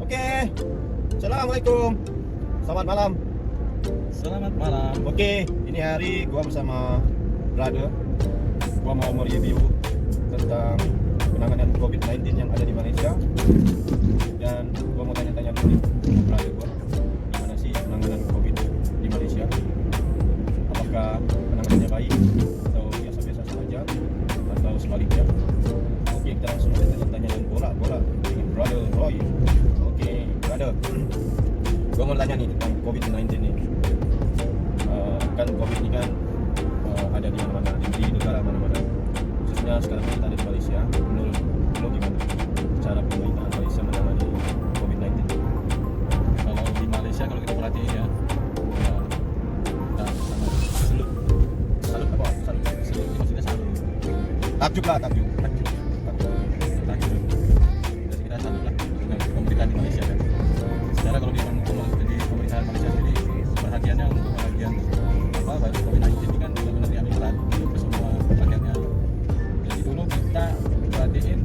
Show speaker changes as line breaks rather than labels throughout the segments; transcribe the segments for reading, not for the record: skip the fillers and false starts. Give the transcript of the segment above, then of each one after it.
Oke, Assalamualaikum. Selamat malam.
Selamat malam.
Oke, ini hari gua bersama brother. Gua mau mereview tentang penanganan COVID-19 yang ada di Malaysia. Dan gua mau tanya-tanya dulu nih sama brother gua, gimana sih penanganan COVID di Malaysia? Apakah penanganannya baik atau biasa-biasa saja atau sebaliknya? Oke, kita langsung tanya-tanya dan bola dengan brother Roy. Oke, brother. Gua mau tanya nih tentang COVID-19 nih. Kan COVID ini kan ada di mana-mana, di negara mana-mana. Khususnya sekarang kita ada di Malaysia. Menurut lo gimana cara pemerintahan Malaysia menangani COVID-19?
Kalau di Malaysia kalau kita perhatiin ya, kita sangat
Salut. Salut apa? Salut.
sulit, maksudnya salut.
Takjub lah, takjub.
Takjub. Jadi kita salut lah dengan pemerintahan di Malaysia kan. Secara kalau di pemerintahan Malaysia sendiri perhatiannya untuk bagian virus COVID-19 ini kan benar-benar diambil berat untuk ke semua rakyatnya. Jadi dulu kita perhatiin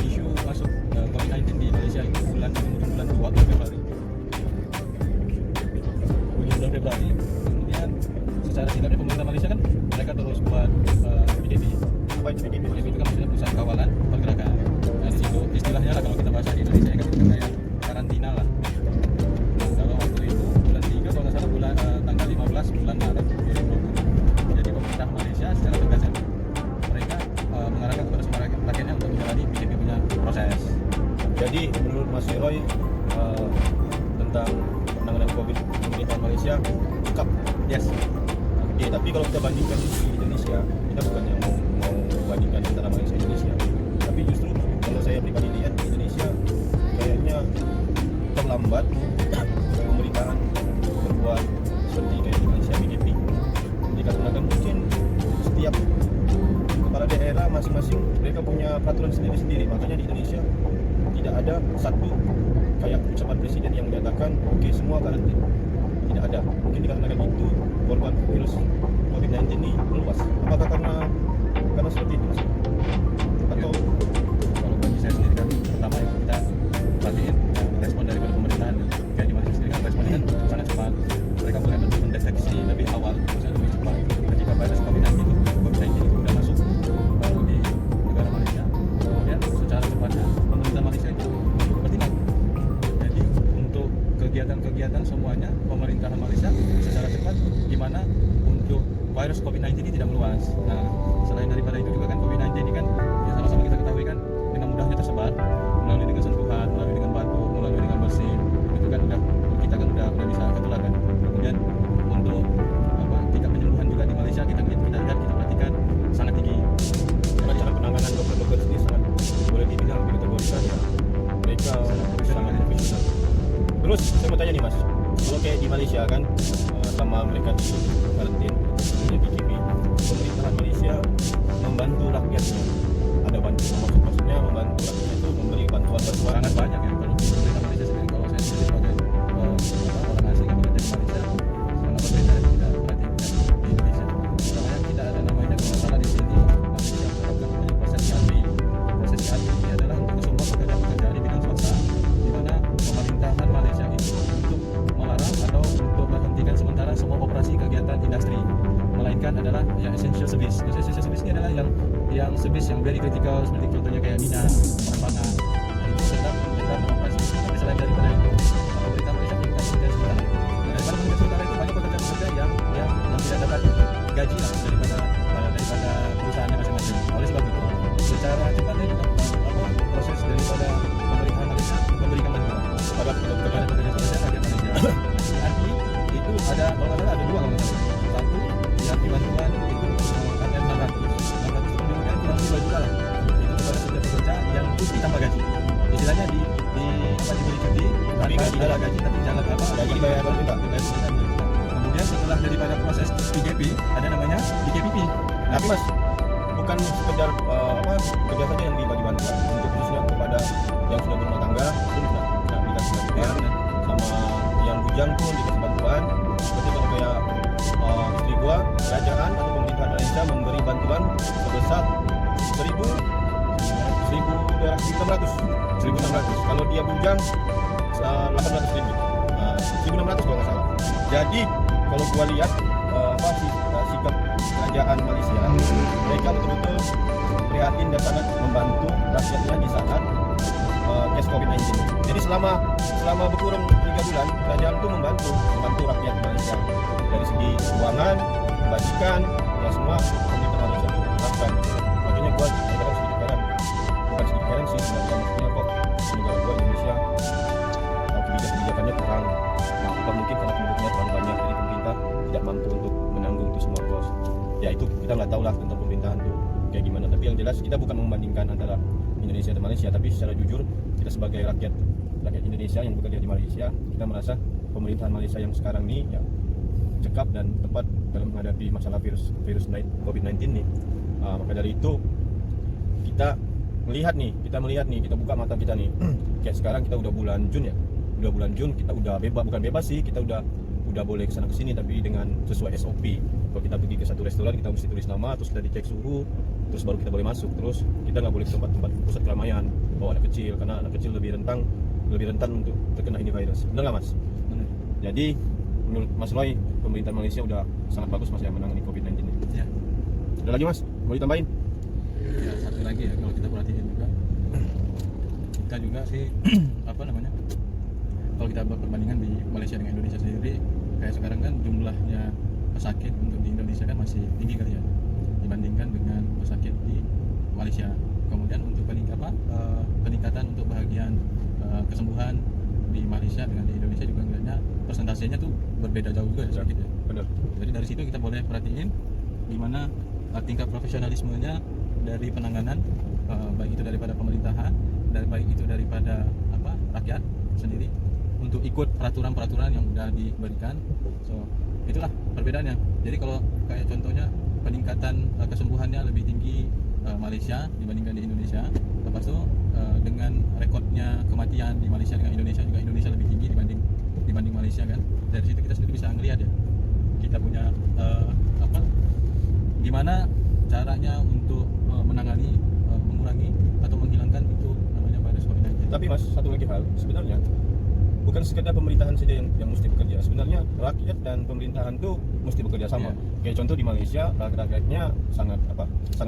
isu masuk COVID-19 di Malaysia itu bulan 2 Februari. Februari. Kemudian secara singkatnya pemerintah Malaysia kan mereka terus buat PKP.
Apa itu PKP?
PKP itu kan maksudnya pusat kawalan pergerakan. Nah di situ istilahnya lah kalau kita bahasa di Indonesia kan itu kayak karantina lah. Nah, kalau waktu itu bulan 3 kalau nggak salah tanggal 15 bulan Maret 2020. Jadi pemerintah Malaysia secara tegas mereka mengarahkan kepada semua rakyatnya untuk menjalani PKP punya proses.
Jadi menurut Mas Roy tentang penanganan COVID di pemerintahan Malaysia cakep.
Yes.
Oke, tapi kalau kita bandingkan di Indonesia, kita bukannya mau bandingkan antara Malaysia dan Indonesia, tapi justru kalau saya pribadi lihat Indonesia kayaknya terlambat pemerintahan berbuat seperti kayak di Malaysia PKP. Dikarenakan mungkin setiap kepala daerah masing-masing mereka punya peraturan sendiri-sendiri, makanya di Indonesia tidak ada satu kayak ucapan presiden yang menyatakan oke, semua karantina. Tidak ada. Mungkin dikarenakan itu korban virus COVID-19 ini meluas. Apakah karena seperti itu? Atau
Kalau bagi saya sendiri kan pertama yang kita perhatiin respon daripada pemerintahan kayak di Malaysia sendiri kan responnya kan sangat cepat. Mereka mulai mendeteksi lebih awal, maksudnya lebih cepat ketika virus COVID-19 itu sudah masuk di negara Malaysia. Kemudian secara cepatnya pemerintah Malaysia itu bertindak. Jadi untuk kegiatan-kegiatan semuanya pemerintahan Malaysia secara cepat gimana untuk virus COVID-19 ini tidak meluas. Nah, selain daripada itu juga kan COVID-19 ini kan yang sama-sama kita ketahui kan dengan mudahnya tersebar melalui dengan sentuhan, melalui dengan batuk, melalui dengan bersin. Itu kan udah kita kan udah bisa ketular kan. Kemudian untuk tingkat penyembuhan juga di Malaysia kita lihat kita perhatikan sangat tinggi.
karena cara penanganan dokter-dokter ini sangat boleh dibilang dikategorikan ya. Mereka sangat profesional. Terus saya mau tanya nih Mas, kalau kayak di Malaysia kan sama mereka di karantin, di PKP, pemerintahan Malaysia membantu rakyatnya. Ada bantuan, maksudnya membantu rakyatnya itu memberi bantuan-bantuan.
Sangat banyak ya kalau pemerintah Malaysia sendiri. Kalau saya sendiri sebagai orang asing yang bekerja di Malaysia, selama pemerintah tidak perhatikan di Indonesia. Namanya kita ada namanya kalau salah di sini Malaysia menerapkan namanya proses CAPI. Proses CAPI ini adalah untuk semua pekerja-pekerja di bidang swasta, di mana pemerintahan Malaysia itu untuk melarang atau untuk menghentikan sementara semua operasi kegiatan industri, melainkan adalah yang essential service. Essential service ini adalah yang service yang very critical seperti contohnya kayak minyak, penerbangan. Nah, itu tetap beroperasi. Tapi selain daripada itu, pemerintah Malaysia memberikan pekerjaan sementara. Nah, daripada pekerjaan sementara itu banyak pekerja-pekerja yang tidak dapat gaji lah daripada perusahaannya masing-masing. Oleh sebab itu, secara cepat itu proses daripada pemerintahan Malaysia memberikan bantuan kepada pekerja-pekerja rakyat Malaysia. Arti itu ada kalau nggak salah ada dua kalau nggak salah. Satu yang bantuan itu ada 600 itu menunjukkan kurang lebih 2 juta lah. Itu kepada pekerja yang cuti tanpa gaji. Istilahnya diberi cuti
Tapi gaji
adalah gaji tapi jangan
gaji dibayar pemerintah.
Kemudian setelah daripada proses PKP ada namanya PKPP.
Tapi Mas, bukan sekedar kerja saja yang dibagi bantuan untuk khususnya kepada yang sudah berumah tangga itu sudah dikasih bantuan, sama yang bujang pun dikasih bantuan. Seperti kalau kayak istri gua, kerajaan atau pemerintah Malaysia memberi bantuan sebesar 1.600. Kalau dia bujang 800 ringgit, 1.600 kalau nggak salah. Jadi kalau gua lihat sikap kerajaan Malaysia, mereka betul-betul prihatin dan sangat membantu rakyatnya di saat case COVID-19. Jadi selama berkurang 3 bulan, kerajaan itu membantu rakyat Malaysia dari segi keuangan, kebajikan, ya semua pemerintah Malaysia itu lakukan. Makanya gua kadang sedikit heran, bukan sedikit heran sih, sebenarnya maksudnya kok negara gua Indonesia kebijakannya kurang, apa mungkin karena penduduknya terlalu banyak, jadi pemerintah tidak mampu untuk menanggung itu semua kos. Ya itu kita nggak tahu lah tentang pemerintahan tuh kayak gimana. Tapi yang jelas kita bukan membandingkan antara Indonesia dan Malaysia, tapi secara jujur kita sebagai rakyat Indonesia yang bekerja di Malaysia, kita merasa pemerintahan Malaysia yang sekarang ini ya cekap dan tepat dalam menghadapi masalah virus COVID-19 nih. Maka dari itu kita melihat nih, kita buka mata kita nih. Kayak sekarang kita udah bulan Jun ya. Udah bulan Jun kita udah bukan bebas sih, kita udah boleh kesana kesini tapi dengan sesuai SOP. Kalau kita pergi ke satu restoran kita mesti tulis nama, terus kita dicek suhu, terus baru kita boleh masuk. Terus kita nggak boleh ke tempat-tempat pusat keramaian bawa anak kecil, karena anak kecil lebih rentan untuk terkena ini virus. Benar nggak Mas?
Benar.
Jadi menurut Mas Roy, pemerintah Malaysia udah sangat bagus Mas yang menangani COVID-19 ini.
Ya.
Ada lagi Mas? Mau ditambahin?
Ya, satu lagi ya, kalau kita perhatiin juga, kita juga sih apa namanya, kalau kita buat perbandingan di Malaysia dengan Indonesia sendiri, kayak sekarang kan jumlahnya pesakit untuk di Indonesia kan masih tinggi kali ya dibandingkan dengan pesakit di Malaysia. Kemudian untuk peningkatan untuk bagian kesembuhan di Malaysia dengan di Indonesia juga ngeliatnya persentasenya tuh berbeda jauh juga ya, sedikit ya.
Benar.
Jadi dari situ kita boleh perhatiin gimana tingkat profesionalismenya dari penanganan, baik itu daripada pemerintahan, baik itu daripada rakyat sendiri untuk ikut peraturan-peraturan yang sudah diberikan. So itulah perbedaannya. Jadi kalau kayak contohnya peningkatan kesembuhannya lebih tinggi Malaysia dibandingkan di Indonesia. Lepas itu dengan rekodnya kematian di Malaysia dengan Indonesia juga Indonesia lebih tinggi dibanding Malaysia kan. Dari situ kita sendiri bisa ngelihat ya, kita punya gimana caranya untuk menangani, mengurangi atau menghilangkan itu namanya virus COVID-19.
Tapi Mas, satu lagi hal, sebenarnya bukan sekedar pemerintahan saja yang mesti bekerja. Sebenarnya rakyat dan pemerintahan tuh mesti bekerja sama. Kayak contoh di Malaysia, rakyatnya sangat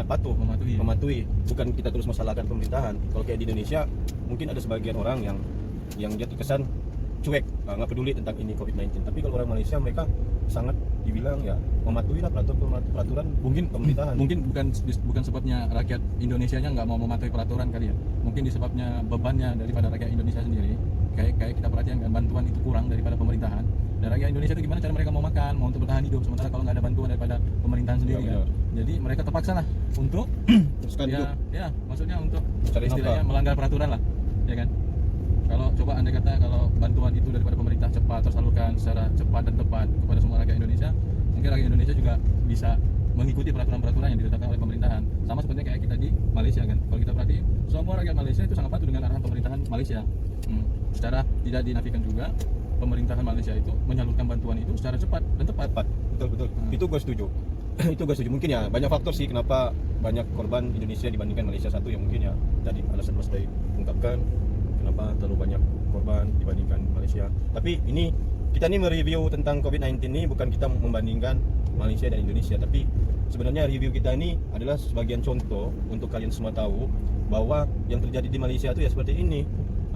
patuh, mematuhi. Bukan kita terus masalahkan pemerintahan. Kalau kayak di Indonesia, mungkin ada sebagian orang yang dia terkesan cuek, nggak peduli tentang ini COVID-19. Tapi kalau orang Malaysia, mereka sangat dibilang ya mematuhi lah peraturan
mungkin
pemerintahan.
Mungkin bukan sebabnya rakyat Indonesianya nggak mau mematuhi peraturan kali ya. Mungkin disebabnya bebannya daripada rakyat Indonesia sendiri. Kayak kita perhatikan kan, bantuan itu kurang daripada pemerintahan. Dan rakyat Indonesia itu gimana cara mereka mau makan, mau untuk bertahan hidup, sementara kalau nggak ada bantuan daripada pemerintahan sendiri
ya,
kan. Jadi mereka terpaksa lah untuk ya maksudnya untuk
cari
istilahnya melanggar peraturan lah, ya kan. Kalau coba andai kata kalau bantuan itu daripada pemerintah cepat tersalurkan secara cepat dan tepat kepada semua rakyat Indonesia, mungkin rakyat Indonesia juga bisa mengikuti peraturan-peraturan yang ditetapkan oleh pemerintahan. Sama seperti kayak kita di Malaysia kan. Kalau kita perhatiin, semua rakyat Malaysia itu sangat patuh dengan arahan pemerintahan Malaysia. Secara tidak dinafikan juga, pemerintahan Malaysia itu menyalurkan bantuan itu secara cepat dan tepat.
Betul. Itu gue setuju. Mungkin ya banyak faktor sih kenapa banyak korban Indonesia dibandingkan Malaysia. Satu yang mungkin ya tadi alasan Mas Day ungkapkan, kenapa terlalu banyak korban dibandingkan Malaysia. Tapi ini kita nih mereview tentang COVID-19 ini bukan kita membandingkan Malaysia dan Indonesia, tapi sebenarnya review kita ini adalah sebagian contoh untuk kalian semua tahu bahwa yang terjadi di Malaysia itu ya seperti ini.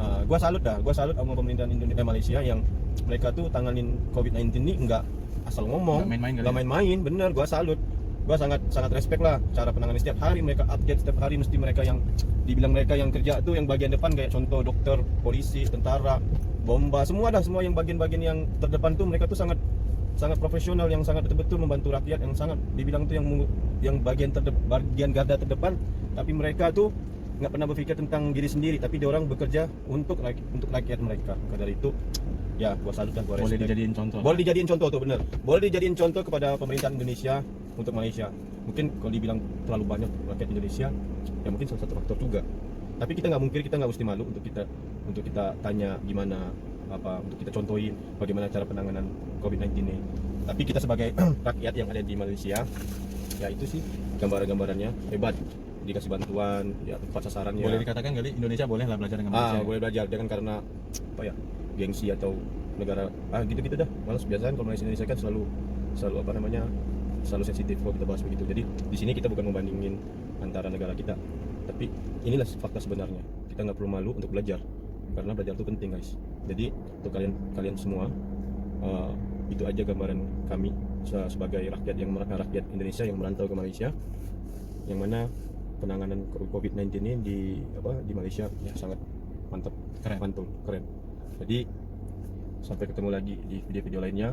Gua salut sama pemerintahan Indonesia Malaysia yang mereka tuh tanganin COVID-19 ini enggak asal ngomong, enggak main-main, bener. Gua salut. Gua sangat respect lah cara penanganan setiap hari mereka update, setiap hari mesti mereka yang dibilang mereka yang kerja tuh yang bagian depan kayak contoh dokter, polisi, tentara, bomba, semua yang bagian-bagian yang terdepan tuh mereka tuh sangat profesional, yang sangat betul-betul membantu rakyat, yang sangat dibilang tuh yang bagian garda terdepan, tapi mereka tuh nggak pernah berpikir tentang diri sendiri, tapi dia orang bekerja untuk rakyat mereka. Maka dari itu ya gua salut dan gua respect. Boleh dijadiin contoh tuh, bener. Boleh dijadiin contoh kepada pemerintahan Indonesia untuk Malaysia. Mungkin kalau dibilang terlalu banyak rakyat Indonesia, ya mungkin salah satu faktor juga. Tapi kita nggak mesti malu untuk kita tanya gimana untuk kita contohin bagaimana cara penanganan COVID-19 ini. Tapi kita sebagai rakyat yang ada di Malaysia, ya itu sih gambarannya hebat. dikasih bantuan, ya tepat sasarannya.
Boleh dikatakan kali Indonesia bolehlah belajar dengan Malaysia.
Boleh belajar, jangan karena apa ya, gengsi atau negara gitu-gitu dah. Malas biasanya kalau Malaysia Indonesia kan selalu apa namanya, selalu sensitif kalau kita bahas begitu. Jadi di sini kita bukan membandingin antara negara kita, tapi inilah fakta sebenarnya. Kita nggak perlu malu untuk belajar, karena belajar itu penting guys. Jadi untuk kalian semua, itu aja gambaran kami sebagai rakyat Indonesia yang merantau ke Malaysia, yang mana penanganan COVID-19 ini di Malaysia ya sangat mantap, mantul, keren. Jadi sampai ketemu lagi di video-video lainnya.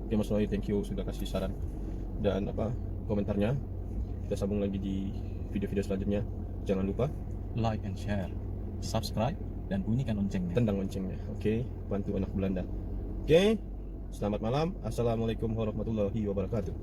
Oke Mas Roy, thank you sudah kasih saran dan komentarnya. Kita sambung lagi di video-video selanjutnya. Jangan lupa
Like and share, subscribe, dan bunyikan loncengnya.
tendang loncengnya. Oke, bantu anak Belanda. Oke, selamat malam. Assalamualaikum warahmatullahi wabarakatuh.